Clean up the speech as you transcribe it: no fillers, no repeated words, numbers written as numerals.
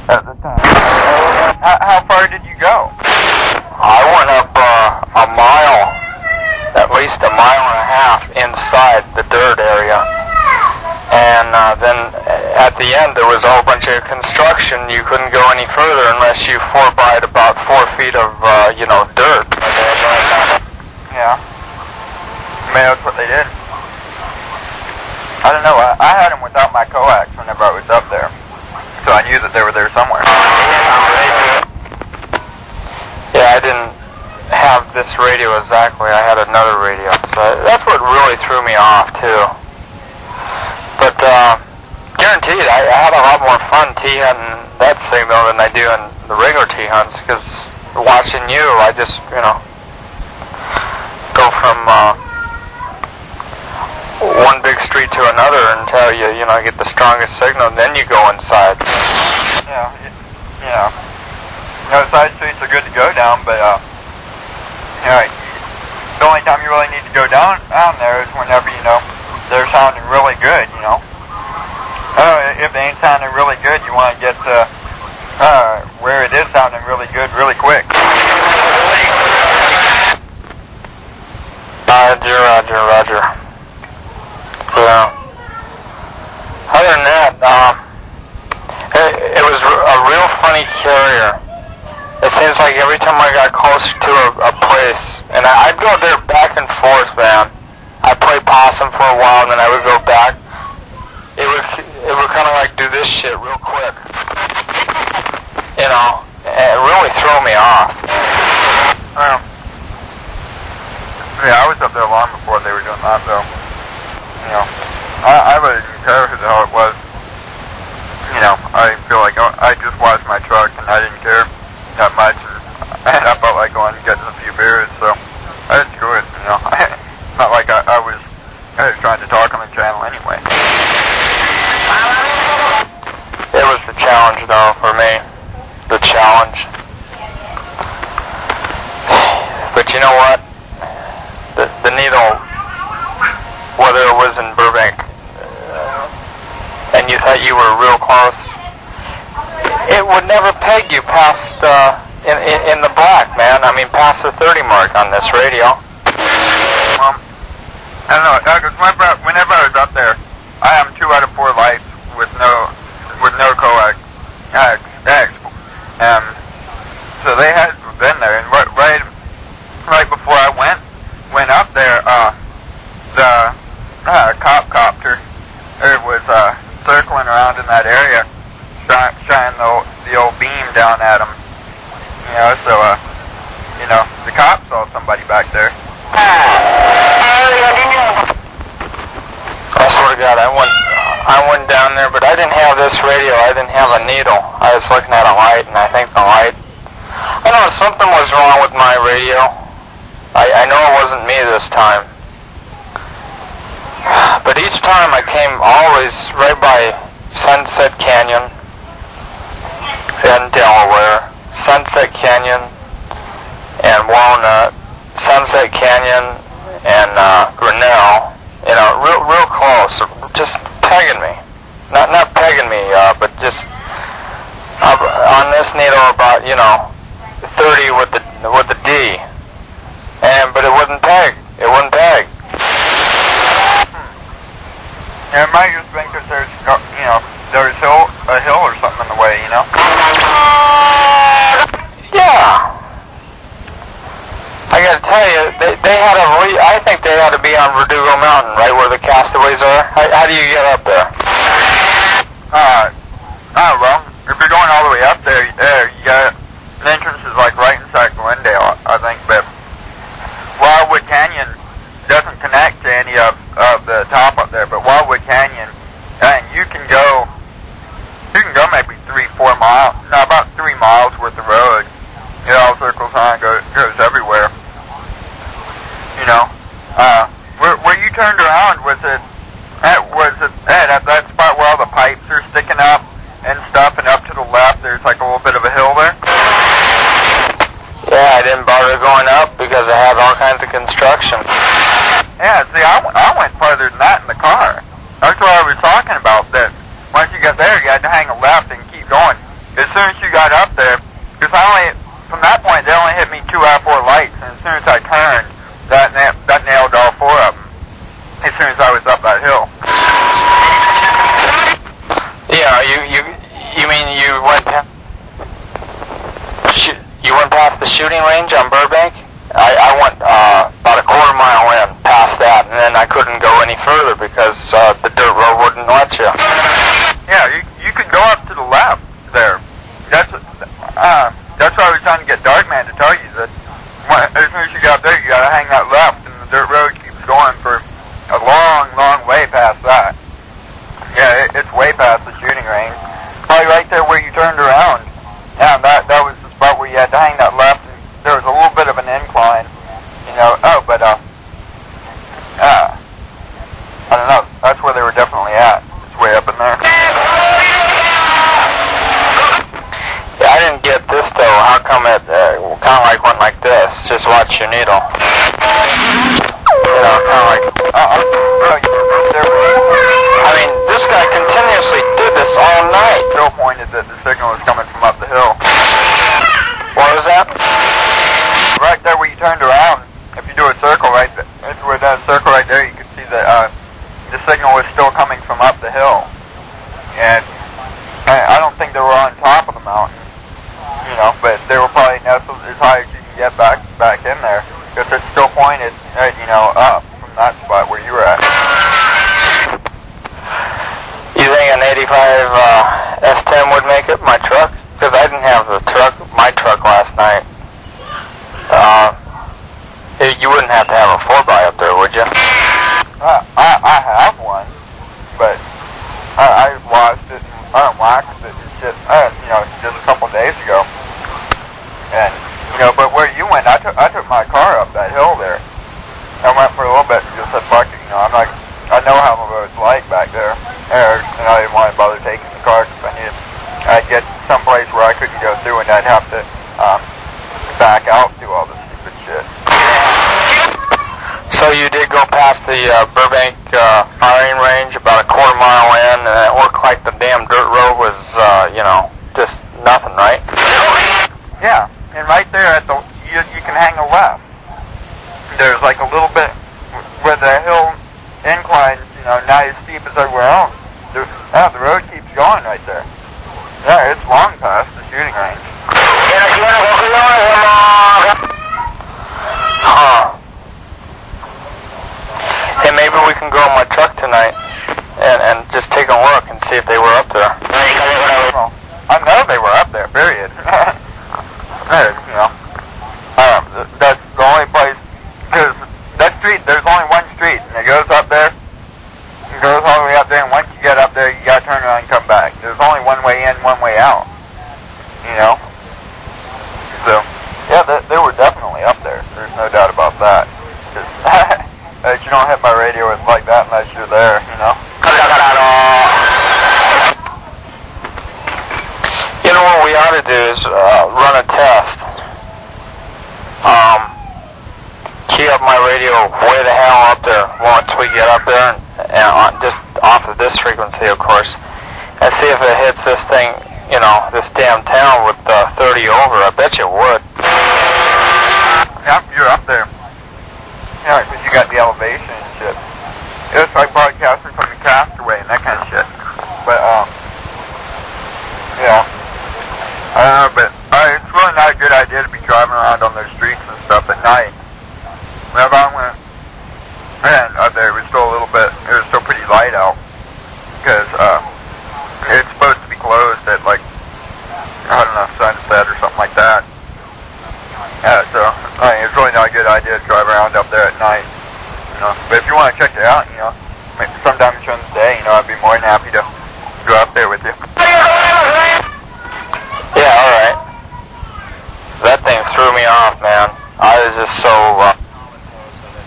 at the time. How far did you go? I went up a mile, at least a mile and a half inside the dirt area. And then at the end there was a whole bunch of construction. You couldn't go any further unless you forebide about 4 feet of, dirt. Yeah. Maybe that's what they did. I don't know. I had them without my coax whenever I was up there. So I knew that they were there somewhere. Yeah, I didn't have this radio exactly. I had another radio. So that's what really threw me off, too. But, guaranteed, I had a lot more fun T-hunting that signal than I do in the regular T-hunts, because watching you, I just, go from, one big street to another until you get the strongest signal, and then you go inside. Yeah. Side streets are good to go down, but, the only time you really need to go down there is whenever, they're sounding really good, If they ain't sounding really good, you want to get to where it is sounding really good really quick. Roger. Yeah. Other than that, it was a real funny carrier. It seems like every time I got close to a place, and I'd go there back and forth, man. I'd play possum for a while, and then I would go back. It would kind of like do this shit real quick. It really threw me off. Yeah, I was up there long before they were doing that, though. I really didn't care who the hell it was. I feel like I just washed my truck, and I didn't care that much, and I felt like going and getting a few beers, so I just screw it, It's not like I was trying to talk on the channel anyway. It was the challenge, though, for me. The challenge. But you know what? The needle, whether it was in Burbank, and you thought you were real close, it would never peg you past, in the black, man. I mean, past the 30 mark on this radio. I don't know, because whenever I was up there, I am 2 out of 4 lights with no coax. So they had been there, and right before I went up there, the copter was circling around in that area, shining the old beam down at him. The cop saw somebody back there. I swear to God, I went down there, but I didn't have this radio. I didn't have a needle. I was looking at a light, and I think the light, I know something was wrong with my radio. I know it wasn't me this time. But each time I came always right by Sunset Canyon in Delaware, Sunset Canyon and Walnut, Sunset Canyon and Grinnell, real close, just pegging me. Not pegging me, but just on this needle about 30 with the D, but it wouldn't peg. Yeah, it might just been because there's a hill or something in the way, Yeah. I gotta tell you, they had I think they had to be on Verdugo Mountain, right where the castaways are. How do you get up there? Well, if you're going all the way up there, you got, the entrance is like right inside Glendale, I think, but Wildwood Canyon doesn't connect to any of the top up there, but Wildwood Canyon, and you can go maybe 3-4 miles, about 3 miles worth of road. It all circles on, goes everywhere. Where you turned around, was it at that spot where all the pipes are sticking up and stuff, and up to the left there's like a little bit of a hill there? Yeah, I didn't bother going up because I had all kinds of construction. Yeah, see, I went farther than that in the car. That's what I was talking about, that once you got there, you had to hang a left and keep going. as soon as you got up there, because from that point, they only hit me 2 out of 4 lights, and as soon as I turned, that nailed all 4 of them, as soon as I was up that hill. Yeah, you mean you went past the shooting range on Burbank? I went about a quarter mile in past that, and then I couldn't go any further because the dirt road wouldn't let you. Yeah, you could go up to the left there. That's why I was trying to get Darkman to tell you that as soon as you got there, you got to hang that left, and the dirt road keeps going for a long, long way past that. Yeah, it's way past the shooting range. Probably right there where you turned around. Yeah, that was the spot where you had to hang that left, and there was a little bit of an incline, you know. Oh, but I don't know. That's where they were definitely at. It's way up in there. Yeah, I didn't get this though. How come it kind of like went like this? Just watch your needle. You know, kind of like. I mean, this guy continuously did this all night. Still pointed that the signal was coming from up the hill. What was that? Right there where you turned around. If you do a circle right there, it's where that circle right there, you can see that the signal was still coming from up the hill. And I don't think they were on top of the mountain, you know, but they were probably nestled as high as you can get back in there, because it's still pointed, you know, up from that spot where you were at. You think an 85 S10 would make it, my truck? Because I didn't have my truck last night. You wouldn't have to have a 4x up there, would you? I have one, but I lost it, unlocked it and shit, you know, just a couple days ago. And, you know, but where you went, I took my car up that hill there. I went for a little bit and just said, fuck it, you know, I know how the road's like back there. And I didn't want to bother taking the car because I'd get someplace where I couldn't go through and I'd have to back out through all this stupid shit. So you did go past the Burbank firing range about a quarter mile in, and it looked like the damn dirt road was, you know, just nothing, right? Yeah, and right there at you can hang a left. There's like a little bit where the hill inclines, you know, not as steep as everywhere else. The road keeps going right there. Yeah, it's long past the shooting range. Huh. Hey, maybe we can go in my truck tonight and just take a look and see if they were up there. Well, I know they were up there, period. You know, that's the only place, because that street, there's only one street, and it goes up there, it goes all the way up there, and once you get up there, you gotta turn around and come back. There's only one way in, one way out, you know? So, yeah, they were definitely up there. There's no doubt about that. You don't hit my radio with like that unless you're there, you know? You know what we ought to do is run a test. Key up my radio way the hell up there once we get up there, and just off of this frequency, of course, and see if it hits this thing, you know, this damn town with 30 over. I bet you would. Yep, you're up there. Yeah, because you got the elevation and shit. It's like broadcasting from the Castaway and that kind of shit. But, yeah. I don't know, but it's really not a good idea to be driving around on those streets and stuff at night. Whenever I went, man, up there, it was still pretty light out. Because, it's supposed to be closed at, like, I don't know, sunset or something like that. Yeah, so, I mean, it's really not a good idea to drive around up there at night, you know. But if you want to check it out, you know, maybe sometime during the day, you know, I'd be more than happy to go up there with you.